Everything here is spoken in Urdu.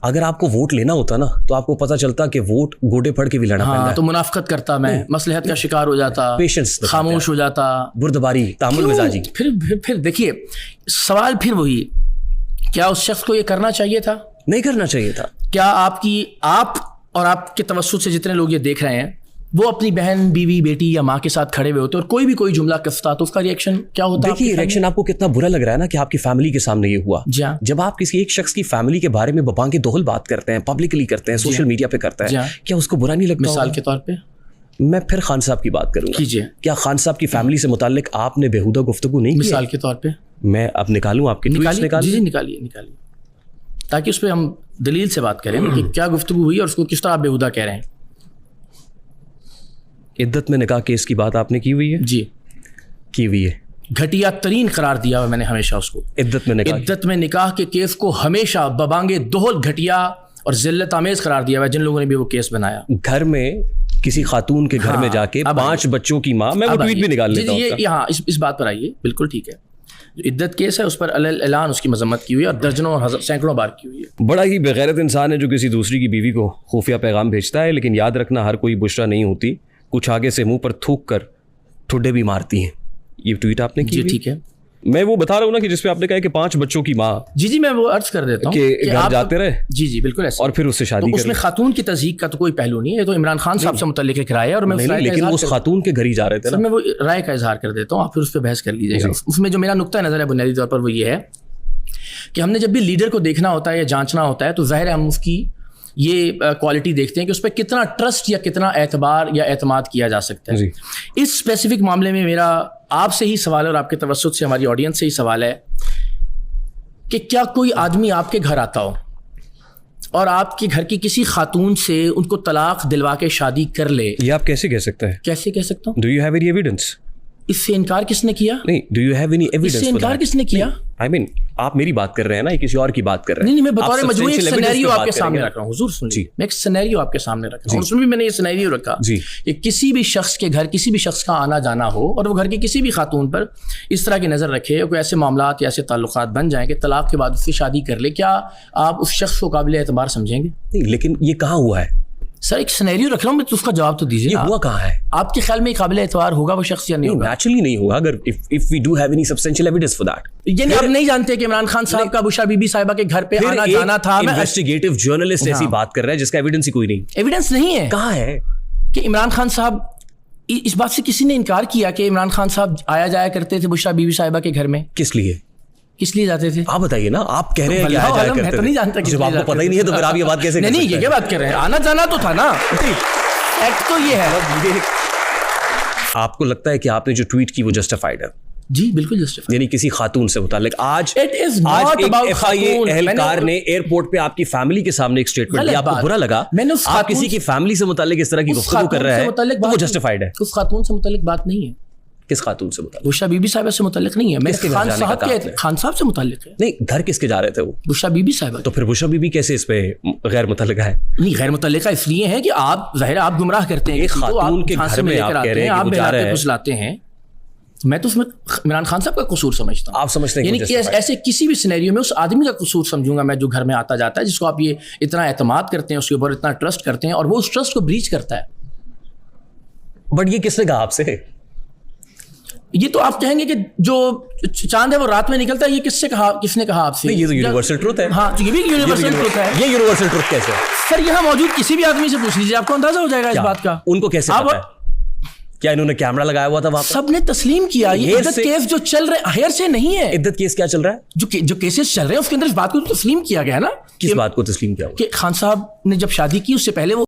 اگر آپ کو ووٹ لینا ہوتا نا تو آپ کو پتا چلتا کہ ووٹ گوڈے پھڑ کے بھی لڑنا پڑتا ہے. تو منافقت کرتا میں, مصلحت کا شکار ہو جاتا, پیشنس خاموش ہو جاتا, بردباری, تعامل مزاجی. پھر دیکھیے سوال پھر وہی, کیا اس شخص کو یہ کرنا چاہیے تھا؟ نہیں کرنا چاہیے تھا. کیا آپ اور آپ کے توسط سے جتنے لوگ یہ دیکھ رہے ہیں وہ اپنی بہن, بیوی, بیٹی یا ماں کے ساتھ کھڑے ہوئے ہوتے اور کوئی جملہ کستا تو اس کا ریئیکشن کیا ہوتا ہے؟ دیکھیے ریئیکشن آپ کو کتنا برا لگ رہا ہے نا کہ آپ کی فیملی کے سامنے یہ ہوا. جب آپ کسی ایک شخص کی فیملی کے بارے میں ببانگ دہل بات کرتے ہیں, پبلکلی کرتے ہیں, سوشل میڈیا پہ کرتے ہیں, کیا اس کو برا نہیں لگتا؟ مثال کے طور پہ میں پھر خان صاحب کی بات کروں گا. کیا خان صاحب کی فیملی سے متعلق آپ نے بےہودہ گفتگو نہیں کی؟ مثال کے طور پہ میں اب نکالوں آپ کے ٹویٹس جی نکالیے تاکہ اس پہ ہم دلیل سے بات کریں کہ کیا گفتگو ہوئی اور اس کو کس طرح آپ بےہودہ کہہ رہے ہیں. عدت میں نکاح کیس کی بات آپ نے کی ہوئی ہے؟ جی کی ہوئی ہے. گھٹیا ترین قرار دیا ہے میں نے ہمیشہ اس کو. عدت میں نکاح کے کیس کو ہمیشہ ببانگ دہل گھٹیا اور ذلت آمیز قرار دیا ہے جن لوگوں نے بھی وہ کیس بنایا. گھر میں کسی خاتون کے گھر میں جا کے 5 بچوں کی ماں, میں وہ ٹویٹ بھی نکال لیتا ہوں. یہاں اس بات پر آئیے, بالکل ٹھیک ہے. جو عدت کیس ہے اس پر اعلان اس کی مذمت کی ہوئی ہے اور درجنوں اور سینکڑوں بار کی ہوئی ہے. بڑا ہی بغیرت انسان ہے جو کسی دوسری کی بیوی کو خفیہ پیغام بھیجتا ہے, لیکن یاد رکھنا ہر کوئی بشرا نہیں ہوتی, کچھ آگے سے منہ پر تھوک کر ٹھڈے بھی مارتی ہیں. یہ ٹویٹ آپ نے کی؟ جی ٹھیک ہے. میں وہ بتا رہا ہوں نا کہ جس پہ آپ نے کہا کہ 5 بچوں کی ماں. جی میں وہ عرض کر دیتا ہوں کہ گھر جاتے رہے. جی بالکل ایسا. اور پھر اس سے شادی اس میں خاتون کی تصدیق کا تو کوئی پہلو نہیں ہے, یہ تو عمران خان صاحب سے متعلق ایک رائے ہے اور میں لیکن اس خاتون کے گھر ہی جا رہے تھے. میں وہ رائے کا اظہار کر دیتا ہوں, آپ پھر اس پہ بحث کر لیجیے گا. اس میں جو میرا نقطہ نظر ہے بنیادی طور پر وہ یہ ہے کہ ہم نے جب بھی لیڈر کو دیکھنا ہوتا ہے یا جانچنا ہوتا ہے تو ظاہر ہے ہم اس کی یہ کوالٹی دیکھتے ہیں کہ اس پہ کتنا ٹرسٹ یا کتنا اعتبار یا اعتماد کیا جا سکتا ہے. اس اسپیسیفک معاملے میں میرا آپ سے ہی سوال ہے اور آپ کے توسط سے ہماری آڈینس سے ہی سوال ہے کہ کیا کوئی آدمی آپ کے گھر آتا ہو اور آپ کے گھر کی کسی خاتون سے ان کو طلاق دلوا کے شادی کر لے؟ یہ آپ کیسے کہہ سکتے ہیں؟ کیسے کہہ سکتا ہوں؟ Do you have any evidence? اس سے انکار کس نے کیا؟ نہیں, do you have any evidence? اس سے انکار کس نے کیا؟ I mean, آپ میری بات کر رہے ہیں نا, کسی اور کی بات کر رہے ہیں. نہیں میں بطور مجموعی ایک سینیریو آپ کے سامنے رکھ رہا ہوں. حضور سنیے, میں ایک سینیریو آپ کے سامنے رکھ رہا ہوں. اس میں بھی میں نے یہ سینیریو رکھا کہ کسی بھی شخص کے گھر کسی بھی شخص کا آنا جانا ہو اور وہ گھر کی کسی بھی خاتون پر اس طرح کی نظر رکھے اور کوئی ایسے معاملات یا ایسے تعلقات بن جائیں کہ طلاق کے بعد اس سے شادی کر لے, کیا آپ اس شخص کو قابل اعتبار سمجھیں گے؟ نہیں, لیکن یہ کہاں ہوا ہے سر؟ ایک سینیریو رکھ رہا ہوں میں, تو اس کا جواب تو دیجیے. یہ ہوا کہاں ہے آپ کے خیال میں قابل اعتبار ہوگا وہ شخص یا نہیں ہوگا؟ نیچرلی نہیں ہوگا. اگر if we do have any substantial evidence for that. یعنی آپ نہیں جانتے کہ عمران خان صاحب کا بشرا بی بی صاحبہ کے گھر پہ آنا جانا تھا؟ انویسٹیگیٹو جرنلسٹ ایسی بات کر رہا ہے جس کا ایویڈنس ہی کوئی نہیں. ایویڈنس نہیں ہے. کہاں ہے کہ عمران خان صاحب, اس بات سے کسی نے انکار کیا کہ عمران خان صاحب آیا جایا کرتے تھے بشرا بی بی صاحبہ کے گھر میں؟ کس لیے جاتے تھے؟ آپ بتائیے نا. آپ کہہ رہے ہیں کہ آیا جایا کرتے تھے, نہیں جانتا جب آپ کو پتہ ہی نہیں ہے تو پھر آپ یہ بات کیسے نہیں یہ کیا بات کر رہے ہیں؟ آنا جانا تو تھا نا, ایکٹ تو یہ ہے. آپ کو لگتا ہے کہ آپ نے جو ٹویٹ کی وہ جسٹیفائڈ ہے؟ جی بالکل جسٹیفائڈ. یعنی کسی خاتون سے متعلق آج ایک FIA اہلکار نے ایئرپورٹ پہ آپ کی فیملی کے سامنے ایک اسٹیٹمنٹ دیا, آپ کو برا لگا؟ آپ کسی کی فیملی سے متعلق اس طرح کی گفتگو کر رہا ہے تو وہ جسٹیفائڈ ہے. اس خاتون سے متعلق بات نہیں ہے. کس خاتون سے متعلق؟ بشرا بی بی صاحبہ سے متعلق نہیں ہے. میں خان صاحب سے متعلق ہے. نہیں, گھر کس کے جا رہے تھے وہ؟ بشرا بی بی صاحبہ. تو پھر بشرا بی بی کیسے اس پہ غیر متعلقہ ہے؟ نہیں غیر متعلقہ اس لیے ہے کہ آپ ظاہر آپ گمراہ کرتے ہیں. ایک خاتون کے گھر میں آپ کہہ رہے ہیں آپ بہلاتے پھسلاتے ہیں. میں تو اس میں عمران خان صاحب کا قصور سمجھتا ہوں. آپ سمجھتے ہیں یعنی ایسے کسی بھی سینیریو میں اس آدمی کا قصور سمجھوں گا میں جو گھر میں آتا جاتا ہے, جس کو آپ یہ اتنا اعتماد کرتے ہیں, اس کے اوپر اتنا ٹرسٹ کرتے ہیں اور وہ اس ٹرسٹ کو بریچ کرتا ہے. بٹ یہ کس نے کہا آپ سے؟ یہ تو آپ کہیں گے کہ جو چاند ہے وہ رات میں نکلتا ہے, یہ کس نے کہا آپ سے؟ یہ تو یونیورسل ٹروتھ ہے. ہاں یہ بھی یونیورسل ٹروتھ ہے. یہ یونیورسل ٹروتھ کیسے ہے سر؟ یہاں موجود کسی بھی آدمی سے پوچھ لیجیے, آپ کو اندازہ ہو جائے گا اس بات کا. ان کو کیسے پتہ ہے؟ کیا انہوں نے کیمرہ لگایا ہوا تھا وہاں؟ سب نے تسلیم کیا. یہ عدت کیس جو چل رہے ہیئر سے نہیں ہے. عدت کیس کیا چل رہا ہے؟ جو کیسز چل رہے ہیں اس کے اندر اس بات کو تسلیم کیا گیا نا. کس بات کو تسلیم کیا؟ کہ خان صاحب نے جب شادی کی اس سے پہلے وہ